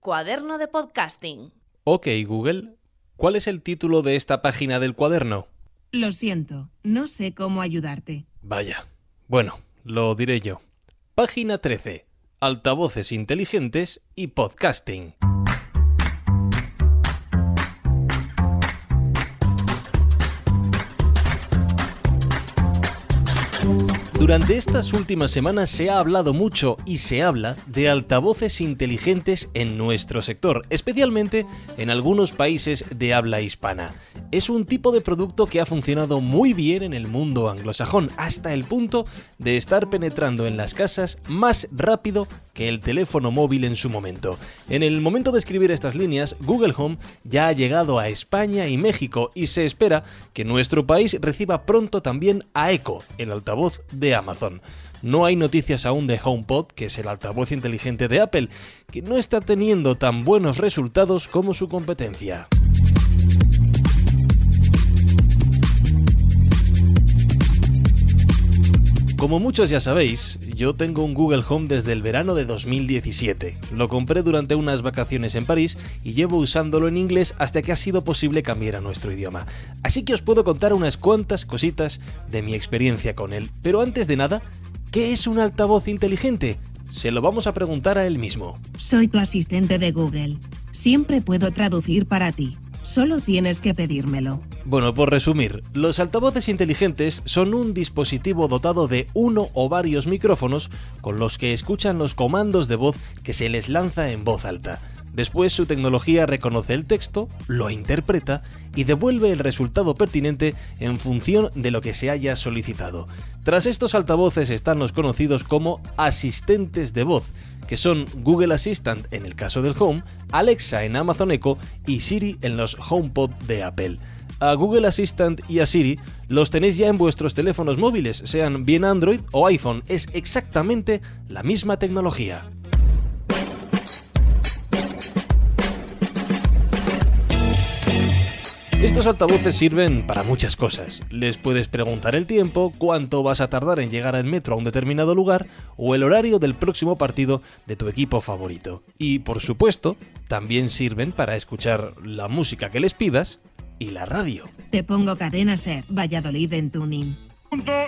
Cuaderno de podcasting. Ok, Google, ¿cuál es el título de esta página del cuaderno? Lo siento, no sé cómo ayudarte. Vaya. Bueno, lo diré yo. Página 13. Altavoces inteligentes y podcasting. Durante estas últimas semanas se ha hablado mucho y se habla de altavoces inteligentes en nuestro sector, especialmente en algunos países de habla hispana. Es un tipo de producto que ha funcionado muy bien en el mundo anglosajón, hasta el punto de estar penetrando en las casas más rápido que el teléfono móvil en su momento. En el momento de escribir estas líneas, Google Home ya ha llegado a España y México y se espera que nuestro país reciba pronto también a Echo, el altavoz de Amazon. No hay noticias aún de HomePod, que es el altavoz inteligente de Apple, que no está teniendo tan buenos resultados como su competencia. Como muchos ya sabéis, yo tengo un Google Home desde el verano de 2017. Lo compré durante unas vacaciones en París y llevo usándolo en inglés hasta que ha sido posible cambiar a nuestro idioma. Así que os puedo contar unas cuantas cositas de mi experiencia con él. Pero antes de nada, ¿qué es un altavoz inteligente? Se lo vamos a preguntar a él mismo. Soy tu asistente de Google. Siempre puedo traducir para ti. Solo tienes que pedírmelo. Bueno, por resumir, los altavoces inteligentes son un dispositivo dotado de uno o varios micrófonos con los que escuchan los comandos de voz que se les lanza en voz alta. Después su tecnología reconoce el texto, lo interpreta y devuelve el resultado pertinente en función de lo que se haya solicitado. Tras estos altavoces están los conocidos como asistentes de voz, que son Google Assistant en el caso del Home, Alexa en Amazon Echo y Siri en los HomePod de Apple. A Google Assistant y a Siri los tenéis ya en vuestros teléfonos móviles, sean bien Android o iPhone, es exactamente la misma tecnología. Estos altavoces sirven para muchas cosas. Les puedes preguntar el tiempo, cuánto vas a tardar en llegar en metro a un determinado lugar o el horario del próximo partido de tu equipo favorito. Y, por supuesto, también sirven para escuchar la música que les pidas y la radio. Te pongo Cadena Ser, Valladolid en tuning.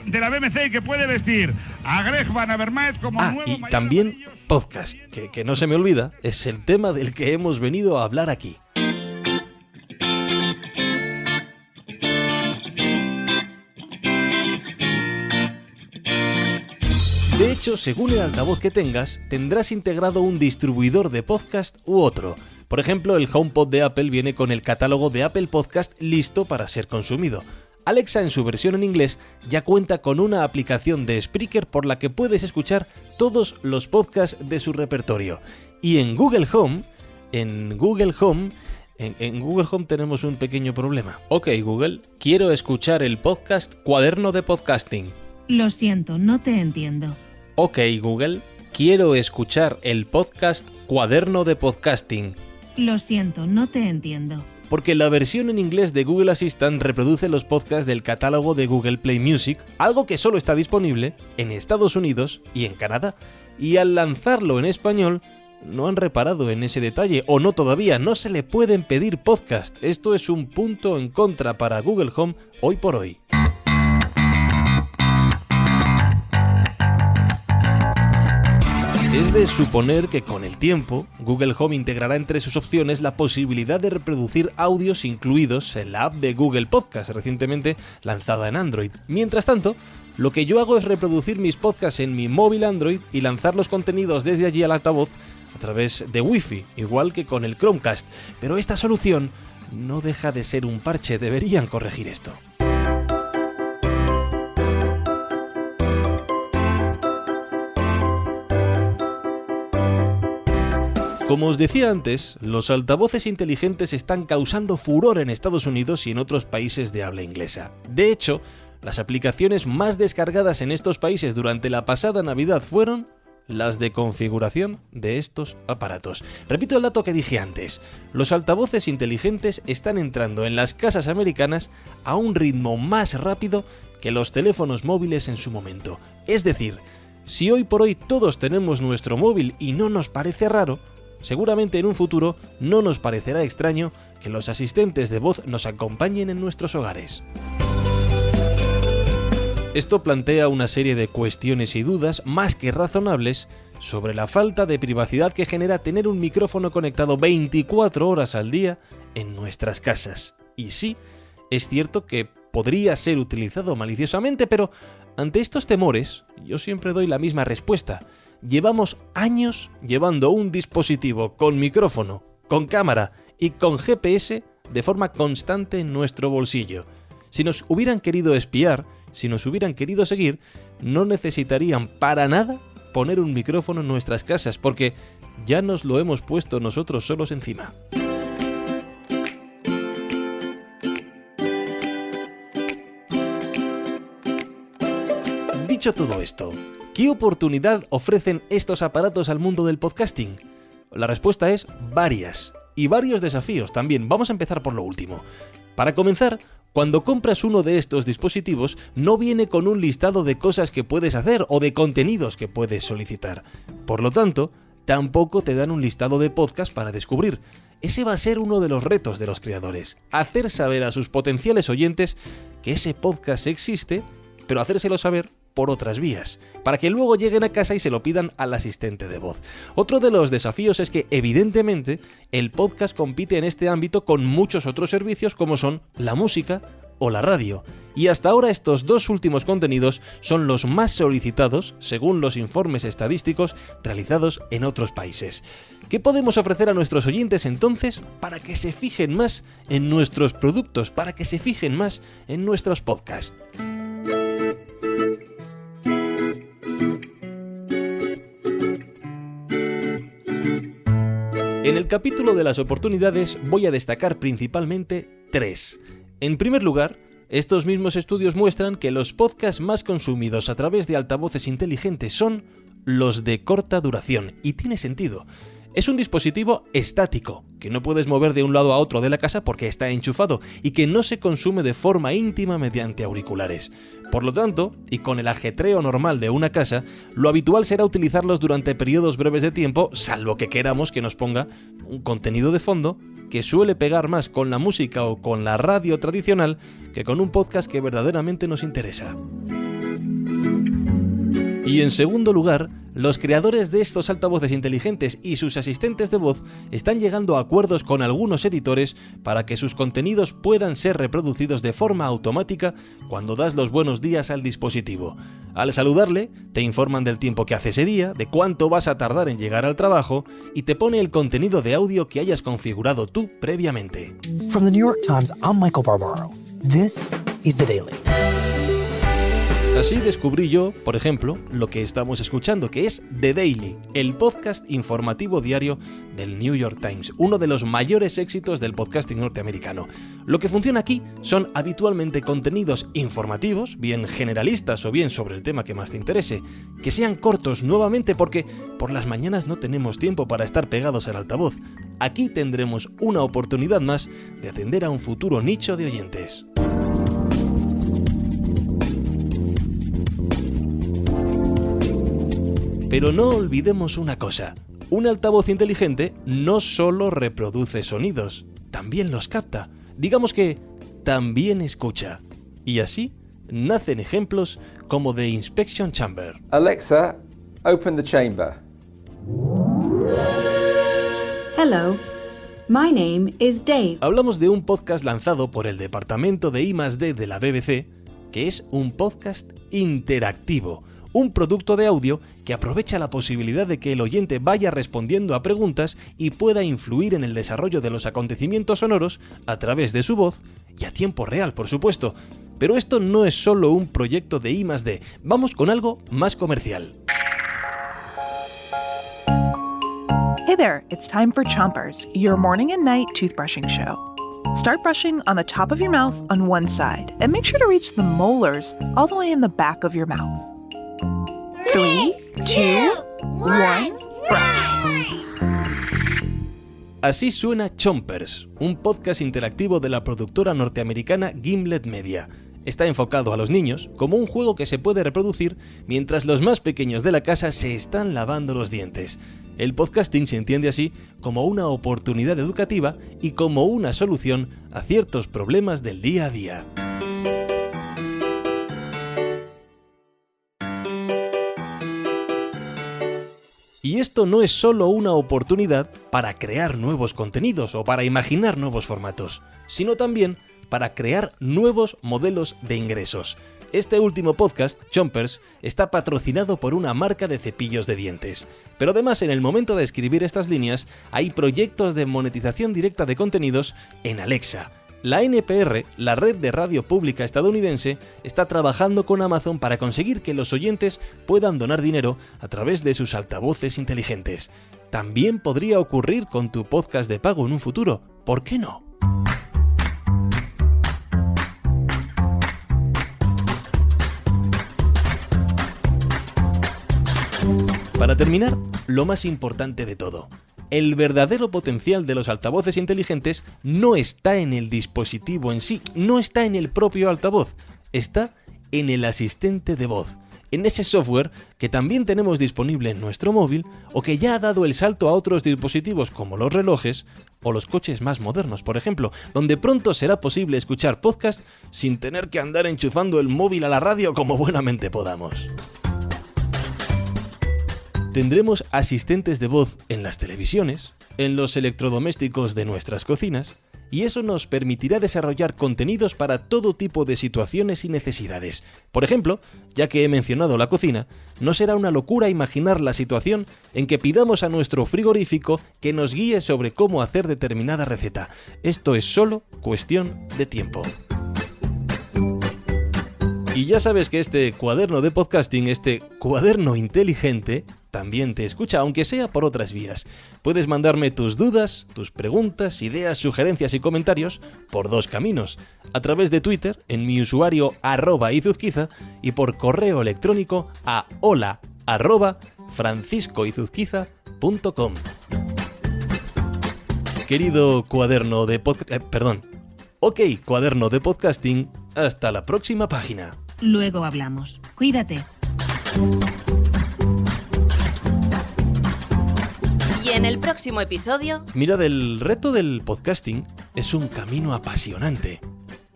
De la BMC que puede vestir a Greg Van Avermaet como nuevo y mayor también amarillo. podcast, que no se me olvida, es el tema del que hemos venido a hablar aquí. De hecho, según el altavoz que tengas, tendrás integrado un distribuidor de podcast u otro. Por ejemplo, el HomePod de Apple viene con el catálogo de Apple Podcast listo para ser consumido. Alexa, en su versión en inglés, ya cuenta con una aplicación de Spreaker por la que puedes escuchar todos los podcasts de su repertorio. Y en Google Home tenemos un pequeño problema. Ok, Google, quiero escuchar el podcast Cuaderno de Podcasting. Lo siento, no te entiendo. Ok, Google, quiero escuchar el podcast Cuaderno de Podcasting. Lo siento, no te entiendo. Porque la versión en inglés de Google Assistant reproduce los podcasts del catálogo de Google Play Music, algo que solo está disponible en Estados Unidos y en Canadá. Y al lanzarlo en español, no han reparado en ese detalle, o no todavía, no se le pueden pedir podcast. Esto es un punto en contra para Google Home hoy por hoy. Es de suponer que con el tiempo, Google Home integrará entre sus opciones la posibilidad de reproducir audios incluidos en la app de Google Podcast, recientemente lanzada en Android. Mientras tanto, lo que yo hago es reproducir mis podcasts en mi móvil Android y lanzar los contenidos desde allí al altavoz a través de Wi-Fi, igual que con el Chromecast. Pero esta solución no deja de ser un parche, deberían corregir esto. Como os decía antes, los altavoces inteligentes están causando furor en Estados Unidos y en otros países de habla inglesa. De hecho, las aplicaciones más descargadas en estos países durante la pasada Navidad fueron las de configuración de estos aparatos. Repito el dato que dije antes, los altavoces inteligentes están entrando en las casas americanas a un ritmo más rápido que los teléfonos móviles en su momento. Es decir, si hoy por hoy todos tenemos nuestro móvil y no nos parece raro, seguramente en un futuro no nos parecerá extraño que los asistentes de voz nos acompañen en nuestros hogares. Esto plantea una serie de cuestiones y dudas más que razonables sobre la falta de privacidad que genera tener un micrófono conectado 24 horas al día en nuestras casas. Y sí, es cierto que podría ser utilizado maliciosamente, pero ante estos temores, yo siempre doy la misma respuesta. Llevamos años llevando un dispositivo con micrófono, con cámara y con GPS de forma constante en nuestro bolsillo. Si nos hubieran querido espiar, si nos hubieran querido seguir, no necesitarían para nada poner un micrófono en nuestras casas, porque ya nos lo hemos puesto nosotros solos encima. Dicho todo esto, ¿qué oportunidad ofrecen estos aparatos al mundo del podcasting? La respuesta es varias, y varios desafíos también. Vamos a empezar por lo último. Para comenzar, cuando compras uno de estos dispositivos, no viene con un listado de cosas que puedes hacer o de contenidos que puedes solicitar. Por lo tanto, tampoco te dan un listado de podcasts para descubrir. Ese va a ser uno de los retos de los creadores: hacer saber a sus potenciales oyentes que ese podcast existe, pero hacérselo saber por otras vías, para que luego lleguen a casa y se lo pidan al asistente de voz. Otro de los desafíos es que, evidentemente, el podcast compite en este ámbito con muchos otros servicios como son la música o la radio. Y hasta ahora estos dos últimos contenidos son los más solicitados, según los informes estadísticos realizados en otros países. ¿Qué podemos ofrecer a nuestros oyentes entonces para que se fijen más en nuestros productos, para que se fijen más en nuestros podcasts? En el capítulo de las oportunidades voy a destacar principalmente 3. En primer lugar, estos mismos estudios muestran que los podcasts más consumidos a través de altavoces inteligentes son los de corta duración, y tiene sentido. Es un dispositivo estático, que no puedes mover de un lado a otro de la casa porque está enchufado y que no se consume de forma íntima mediante auriculares. Por lo tanto, y con el ajetreo normal de una casa, lo habitual será utilizarlos durante periodos breves de tiempo, salvo que queramos que nos ponga un contenido de fondo que suele pegar más con la música o con la radio tradicional que con un podcast que verdaderamente nos interesa. Y en segundo lugar, los creadores de estos altavoces inteligentes y sus asistentes de voz están llegando a acuerdos con algunos editores para que sus contenidos puedan ser reproducidos de forma automática cuando das los buenos días al dispositivo. Al saludarle, te informan del tiempo que hace ese día, de cuánto vas a tardar en llegar al trabajo y te pone el contenido de audio que hayas configurado tú previamente. From the New York Times, I'm Michael Barbaro. This is The Daily. Así descubrí yo, por ejemplo, lo que estamos escuchando, que es The Daily, el podcast informativo diario del New York Times, uno de los mayores éxitos del podcasting norteamericano. Lo que funciona aquí son habitualmente contenidos informativos, bien generalistas o bien sobre el tema que más te interese, que sean cortos nuevamente porque por las mañanas no tenemos tiempo para estar pegados al altavoz. Aquí tendremos una oportunidad más de atender a un futuro nicho de oyentes. Pero no olvidemos una cosa, un altavoz inteligente no solo reproduce sonidos, también los capta, digamos que también escucha. Y así nacen ejemplos como The Inspection Chamber. Alexa, open the chamber. Hello, my name is Dave. Hablamos de un podcast lanzado por el departamento de I+D de la BBC, que es un podcast interactivo. Un producto de audio que aprovecha la posibilidad de que el oyente vaya respondiendo a preguntas y pueda influir en el desarrollo de los acontecimientos sonoros a través de su voz y a tiempo real, por supuesto. Pero esto no es solo un proyecto de I+D, vamos con algo más comercial. Hey there, it's time for Chompers, your morning and night toothbrushing show. Start brushing on the top of your mouth on one side and make sure to reach the molars all the way in the back of your mouth. 3, 2, 1, brush. Así suena Chompers, un podcast interactivo de la productora norteamericana Gimlet Media. Está enfocado a los niños como un juego que se puede reproducir mientras los más pequeños de la casa se están lavando los dientes. El podcasting se entiende así como una oportunidad educativa y como una solución a ciertos problemas del día a día. Y esto no es solo una oportunidad para crear nuevos contenidos o para imaginar nuevos formatos, sino también para crear nuevos modelos de ingresos. Este último podcast, Chompers, está patrocinado por una marca de cepillos de dientes. Pero además, en el momento de escribir estas líneas, hay proyectos de monetización directa de contenidos en Alexa. La NPR, la red de radio pública estadounidense, está trabajando con Amazon para conseguir que los oyentes puedan donar dinero a través de sus altavoces inteligentes. También podría ocurrir con tu podcast de pago en un futuro. ¿Por qué no? Para terminar, lo más importante de todo. El verdadero potencial de los altavoces inteligentes no está en el dispositivo en sí, no está en el propio altavoz, está en el asistente de voz, en ese software que también tenemos disponible en nuestro móvil o que ya ha dado el salto a otros dispositivos como los relojes o los coches más modernos, por ejemplo, donde pronto será posible escuchar podcast sin tener que andar enchufando el móvil a la radio como buenamente podamos. Tendremos asistentes de voz en las televisiones, en los electrodomésticos de nuestras cocinas, y eso nos permitirá desarrollar contenidos para todo tipo de situaciones y necesidades. Por ejemplo, ya que he mencionado la cocina, no será una locura imaginar la situación en que pidamos a nuestro frigorífico que nos guíe sobre cómo hacer determinada receta. Esto es solo cuestión de tiempo. Y ya sabes que este cuaderno de podcasting, este cuaderno inteligente, también te escucha, aunque sea por otras vías. Puedes mandarme tus dudas, tus preguntas, ideas, sugerencias y comentarios por dos caminos. A través de Twitter, en mi usuario @izuzquiza, y por correo electrónico a hola@franciscoizuzquiza.com. Querido cuaderno de cuaderno de podcasting, hasta la próxima página. Luego hablamos. Cuídate. Y en el próximo episodio... Mirad, el reto del podcasting es un camino apasionante,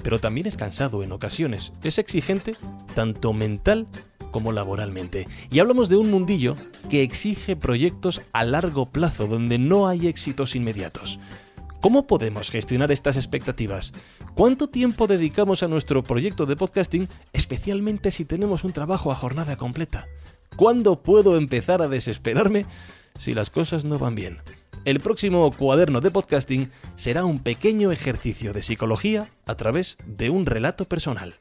pero también es cansado en ocasiones. Es exigente tanto mental como laboralmente. Y hablamos de un mundillo que exige proyectos a largo plazo, donde no hay éxitos inmediatos. ¿Cómo podemos gestionar estas expectativas? ¿Cuánto tiempo dedicamos a nuestro proyecto de podcasting, especialmente si tenemos un trabajo a jornada completa? ¿Cuándo puedo empezar a desesperarme si las cosas no van bien? El próximo cuaderno de podcasting será un pequeño ejercicio de psicología a través de un relato personal.